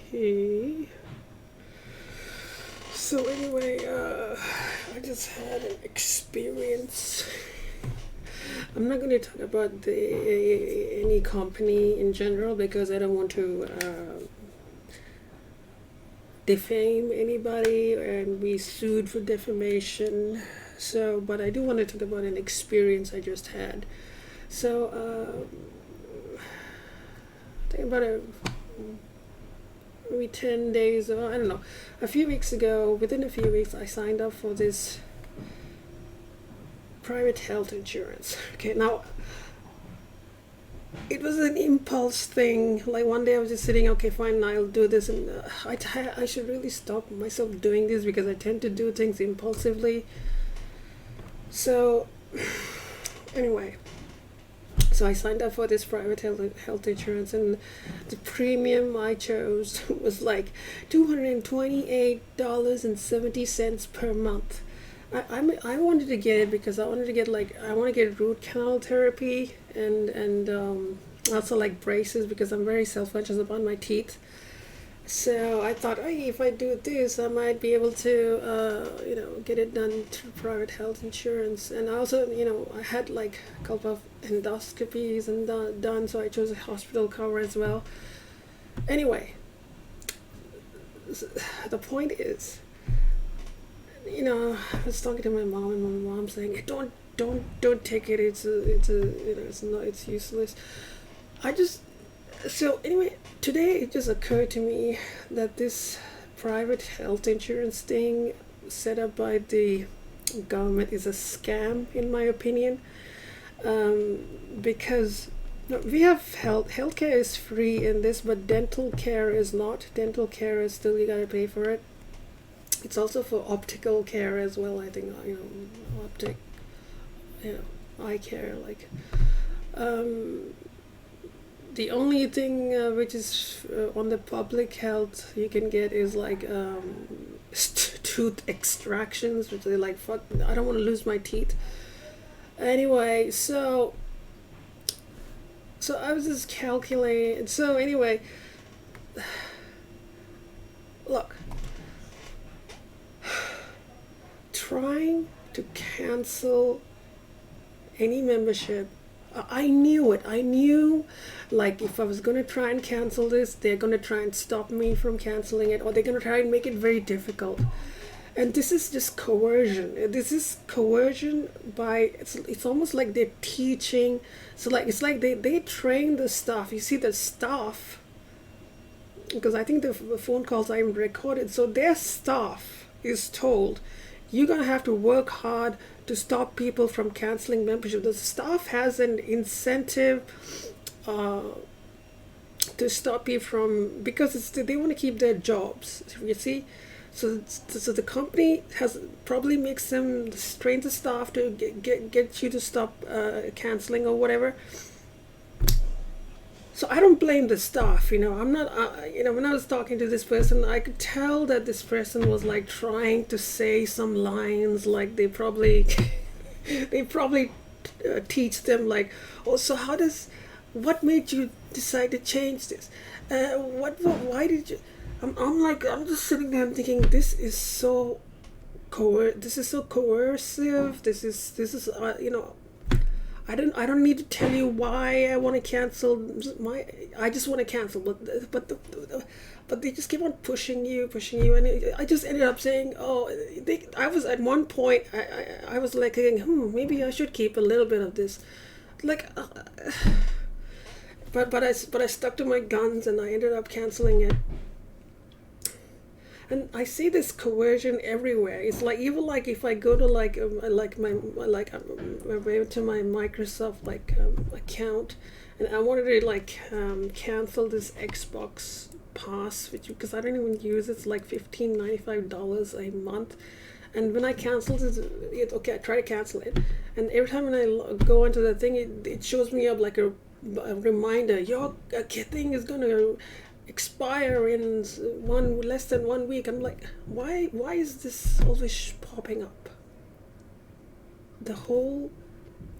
Okay. So anyway, I just had an experience. I'm not going to talk about any company in general because I don't want to defame anybody and be sued for defamation. So, but I do want to talk about an experience I just had. So, I think about maybe 10 days, or I don't know, a few weeks ago, within a few weeks, I signed up for this private health insurance. Okay, now it was an impulse thing. Like one day I was just sitting, okay, fine, I'll do this, and I should really stop myself doing this because I tend to do things impulsively. So, anyway, so I signed up for this private health insurance, and the premium I chose was like $228.70 per month. I wanted to get it because I wanted to get I want to get root canal therapy and also like braces because I'm very self-conscious about my teeth. So I thought, hey, if I do this, I might be able to, get it done through private health insurance. And also, I had like a couple of endoscopies and done, so I chose a hospital cover as well. Anyway, the point is, I was talking to my mom, and my mom saying, hey, don't take it. It's useless. I just So anyway, today it just occurred to me that this private health insurance thing set up by the government is a scam, in my opinion, because we have healthcare is free in this, but dental care is not. Dental care is still, you gotta pay for it. It's also for optical care as well. I think optic, eye care, like. The only thing which is on the public health you can get is like tooth extractions, which are like, fuck, I don't want to lose my teeth. Anyway, so I was just calculating. So anyway, look, trying to cancel any membership, I knew it. I knew, like, if I was going to try and cancel this, they're going to try and stop me from canceling it, or they're going to try and make it very difficult. And this is just coercion. This is coercion by, it's almost like they're teaching. So, like, it's like they train the staff. You see, the staff, because I think the phone calls are even recorded. So their staff is told, you're going to have to work hard to stop people from canceling membership. The staff has an incentive to stop you from, because they want to keep their jobs, you see. So the company has probably makes them train the staff to get you to stop canceling or whatever. So I don't blame the staff, I'm not, when I was talking to this person, I could tell that this person was like trying to say some lines, like they probably teach them like, oh, so what made you decide to change this? Why did you? I'm just sitting there and thinking, this is so coercive. This is I don't need to tell you why I want to cancel I just want to cancel, but they just keep on pushing you, and I just ended up saying, I was at one point, I was like thinking, maybe I should keep a little bit of this, like, but I stuck to my guns and I ended up canceling it. And I see this coercion everywhere. It's like, even like if I go to I went to my Microsoft account, and I wanted to cancel this Xbox Pass, because I don't even use it. It's like $15.95 a month. And when I canceled it, okay, I try to cancel it, and every time when I go into the thing, it shows me up like a reminder. Your thing is gonna expire in less than 1 week. I'm like, why is this always popping up? The whole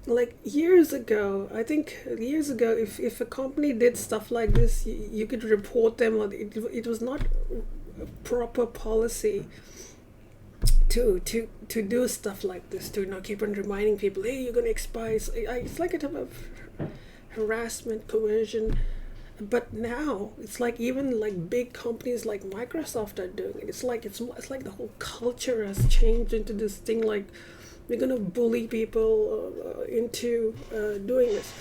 like years ago, I think years ago, if a company did stuff like this, you could report them, or it was not a proper policy to do stuff like this, to keep on reminding people, hey, you're going to expire. It's like a type of harassment, coercion. But now it's like even like big companies like Microsoft are doing it. It's like the whole culture has changed into this thing like we're gonna bully people into doing this.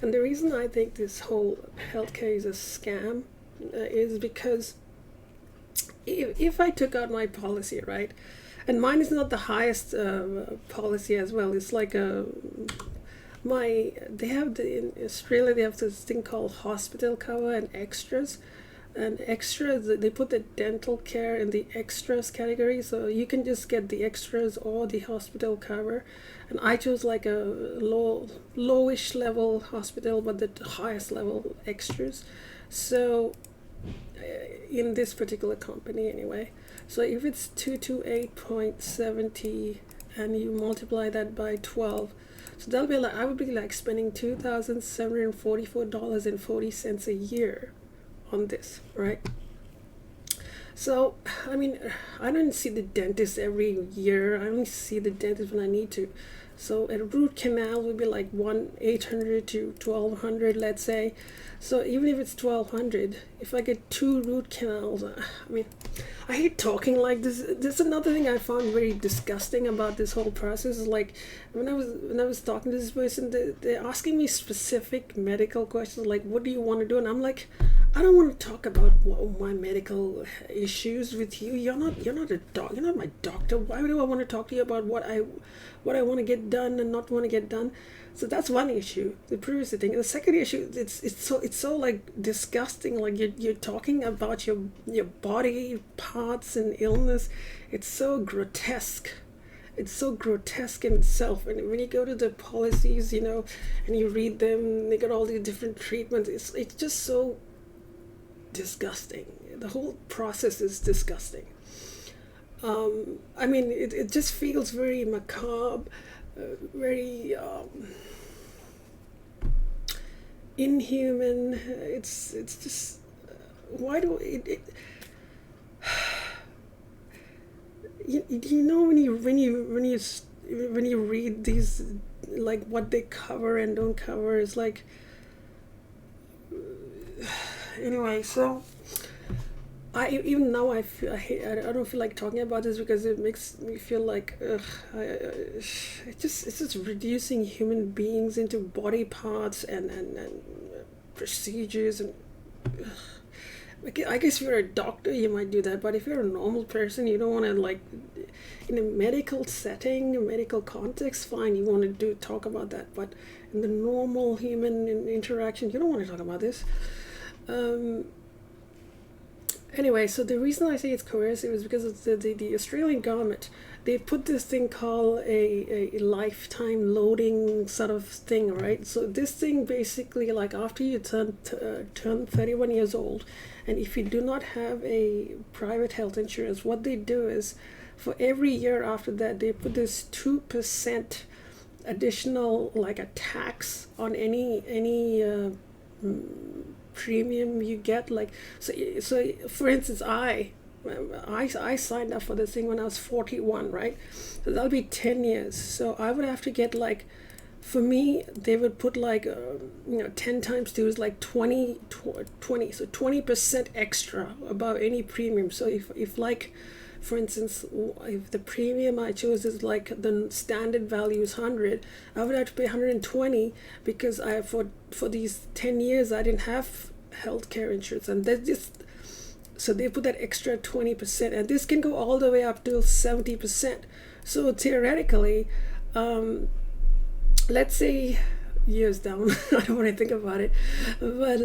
And the reason I think this whole healthcare is a scam is because if I took out my policy, right, and mine is not the highest policy as well. It's like a they have in Australia they have this thing called hospital cover and extras. And extras, they put the dental care in the extras category, so you can just get the extras or the hospital cover. And I chose like a lowish level hospital, but the highest level extras. So in this particular company anyway, so if it's 228.70 and you multiply that by 12, so that'll be like, I would be like spending $2,744.40 a year on this, right? So I mean, I don't see the dentist every year. I only see the dentist when I need to. So a root canal would be like 1,800 to 1,200, let's say. So even if it's 1,200, if I get 2 root canals, I mean, I hate talking like this. This is another thing I found very disgusting about this whole process. Is like when I was talking to this person, they're asking me specific medical questions like, "What do you want to do?" And I'm like, I don't want to talk about my medical issues with you. You're not a doc. You're not my doctor. Why do I want to talk to you about what I want to get done and not want to get done? So that's one issue, the privacy thing. And the second issue, it's so like disgusting. Like you're talking about your body parts and illness. It's so grotesque. It's so grotesque in itself. And when you go to the policies, and you read them, they got all these different treatments. It's just so disgusting. The whole process is disgusting. I mean, it just feels very macabre, very inhuman. It's just why do it you know when you read these, like what they cover and don't cover, is like anyway. So even now I don't feel like talking about this because it makes me feel like it's just reducing human beings into body parts and procedures and I guess if you're a doctor you might do that, but if you're a normal person, you don't want to, like, in a medical setting, a medical context, fine, you want to talk about that, but in the normal human interaction you don't want to talk about this. Anyway, so the reason I say it's coercive is because it's the Australian government. They put this thing called a lifetime loading sort of thing, right? So this thing basically, like after you turn 31 years old, and if you do not have a private health insurance, what they do is for every year after that, they put this 2% additional, like a tax on any premium you get. Like so for instance, I signed up for this thing when I was 41, right? So that'll be 10 years. So I would have to get, like, for me they would put like 10 times 2 is like 20, so 20% extra above any premium. So if like, for instance, if the premium I chose is like the standard value is 100, I would have to pay 120 because for these 10 years I didn't have healthcare insurance, and that's just, so they put that extra 20%, and this can go all the way up to 70%. So theoretically, let's say years down, I don't want to think about it, but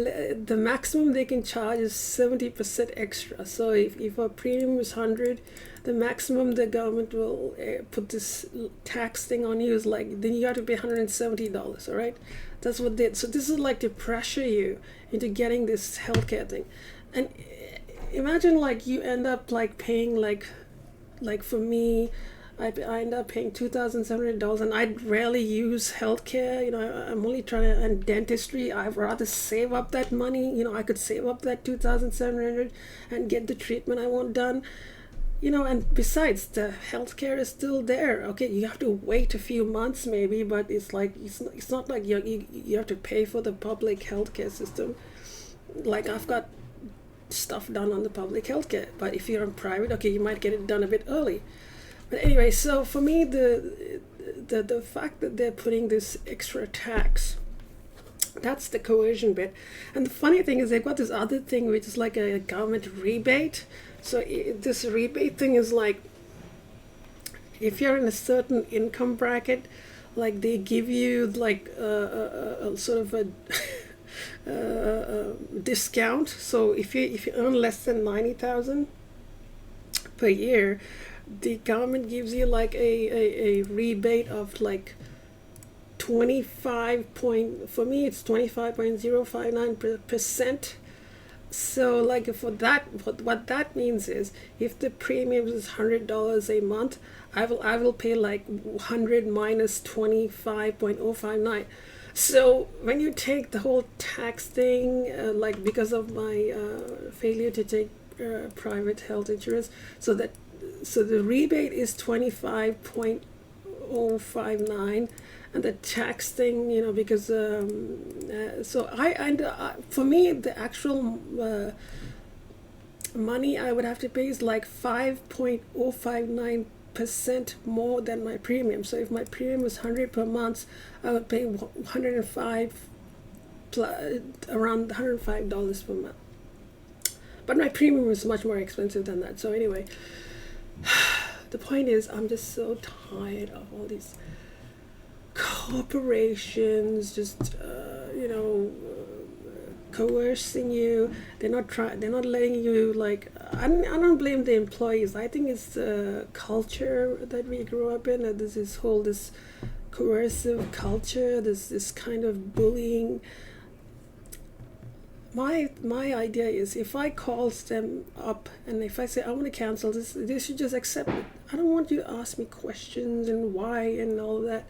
the maximum they can charge is 70% extra. So if a premium is 100, the maximum the government will put this tax thing on you is like, then you have to pay $170, all right? That's what they, so this is like to pressure you into getting this healthcare thing. And imagine like you end up like paying like for me, I end up paying $2,700, and I rarely use healthcare. You know, I'm only trying to, and dentistry. I'd rather save up that money. You know, I could save up that 2,700 and get the treatment I want done. You know, and besides, the healthcare is still there. Okay, you have to wait a few months maybe, but it's like it's not like you have to pay for the public healthcare system. Like I've got stuff done on the public healthcare, but if you're in private, okay, you might get it done a bit early. But anyway, so for me, the fact that they're putting this extra tax, that's the coercion bit. And the funny thing is they've got this other thing which is like a government rebate. So this rebate thing is like, if you're in a certain income bracket, like they give you like a sort of a discount. So if you earn less than 90,000 per year, the government gives you like a rebate of like 25 point, for me it's 25.059%. So like for that, what that means is if the premium is $100 a month, I will pay like 100 minus 25.059. So when you take the whole tax thing, like because of my failure to take private health insurance, so the rebate is 25.059, and the tax thing, you know, because so for me the actual money I would have to pay is like 5.059% more than my premium. So if my premium was 100 per month, I would pay 105 around $105 per month. But my premium is much more expensive than that. So anyway, the point is, I'm just so tired of all these corporations just coercing you. They're not letting you, like, I don't blame the employees. I think it's the culture that we grew up in, that this coercive culture, this kind of bullying. My idea is, if I call them up and if I say I want to cancel this, they should just accept it. I don't want you to ask me questions and why and all that.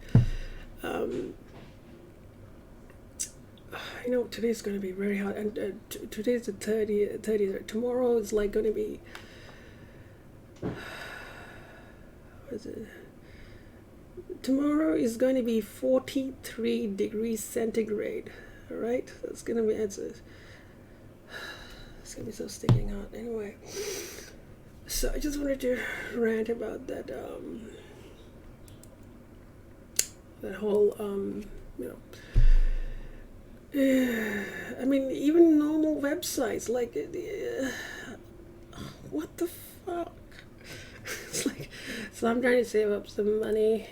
Today's going to be very hot, and today's the 30th. Tomorrow is like going to be, what is it? Tomorrow is going to be 43 degrees centigrade. All right, that's going to be it's going to be so stinking hot. Anyway, so I just wanted to rant about that. That whole I mean, even normal websites, like, what the fuck? It's like, so I'm trying to save up some money,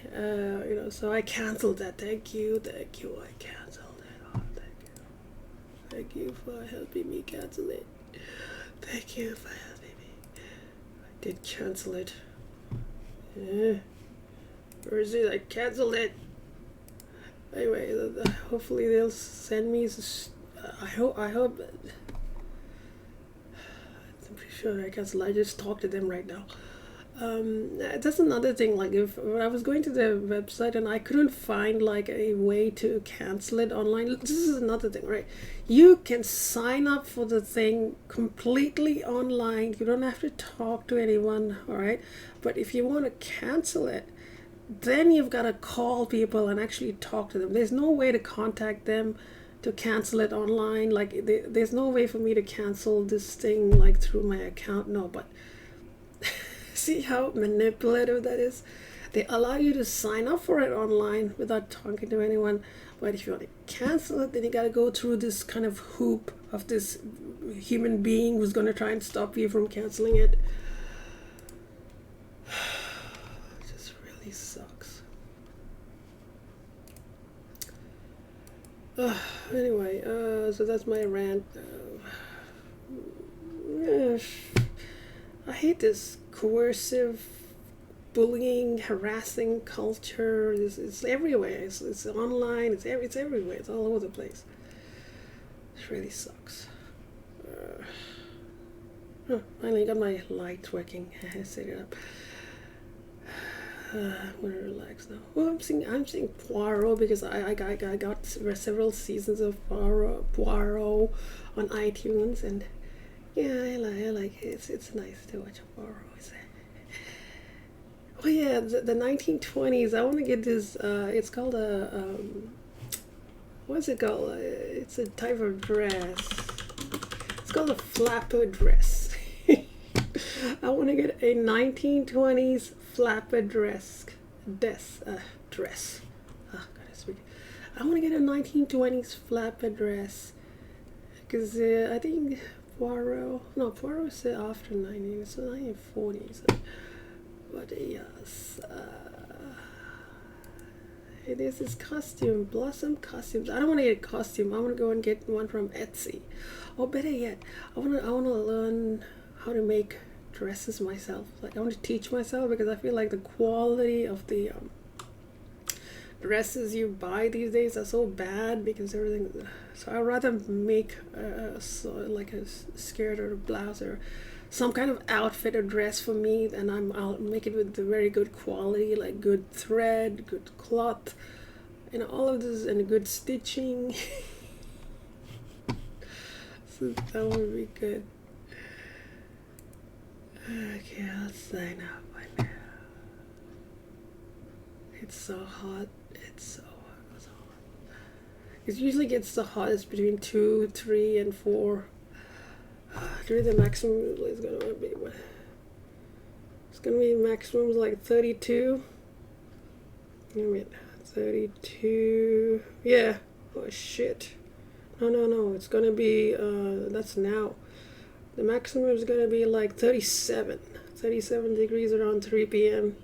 so I canceled that. Thank you, I canceled it. Oh, thank you for helping me cancel it. Thank you for helping me. I did cancel it. Where is it? I canceled it. Anyway, hopefully they'll send me. I hope. I'm pretty sure I cancel. I just talked to them right now. That's another thing. Like, when I was going to the website and I couldn't find like a way to cancel it online. This is another thing, right? You can sign up for the thing completely online. You don't have to talk to anyone. All right, but if you want to cancel it, then you've got to call people and actually talk to them. There's no way to contact them to cancel it online. Like, there's no way for me to cancel this thing like through my account. No, but see how manipulative that is? They allow you to sign up for it online without talking to anyone. But if you want to cancel it, then you got to go through this kind of hoop of this human being who's going to try and stop you from canceling it. Sucks. Anyway, so that's my rant. I hate this coercive, bullying, harassing culture. It's everywhere. It's online. It's everywhere. It's all over the place. It really sucks. Finally got my light working. I set it up. I'm gonna relax now. Well, I'm seeing Poirot because I got several seasons of Poirot on iTunes, and yeah, I like it. It's nice to watch Poirot. Oh yeah, the 1920s. I want to get this. It's called a what's it called? It's a type of dress. It's called a flapper dress. I want to get a 1920s flapper dress. Dress. Oh, gotta speak. I want to get a 1920s flapper dress because I think Poirot is after 19, so 1940s. But yes, it is this costume, Blossom Costumes. I don't want to get a costume. I want to go and get one from Etsy. Or better yet, I want to learn how to make dresses myself. Like I want to teach myself because I feel like the quality of the dresses you buy these days are so bad because everything. So I'd rather make like a skirt or a blouse or some kind of outfit or dress for me, and I'll make it with the very good quality, like good thread, good cloth, and all of this, and good stitching. So that would be good. Okay, let's sign up. It's so hot. It's so hot. It usually gets the hottest between 2, 3, and 4. During the maximum is gonna be what? It's gonna be maximum like 32. Wait, 32. Yeah. Oh shit. No. It's gonna be that's now. The maximum is gonna be like 37. 37 degrees around 3 p.m.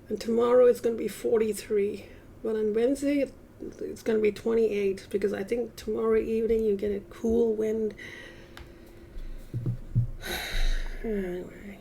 And tomorrow it's gonna be 43. But on Wednesday it's gonna be 28 because I think tomorrow evening you get a cool wind. Anyway,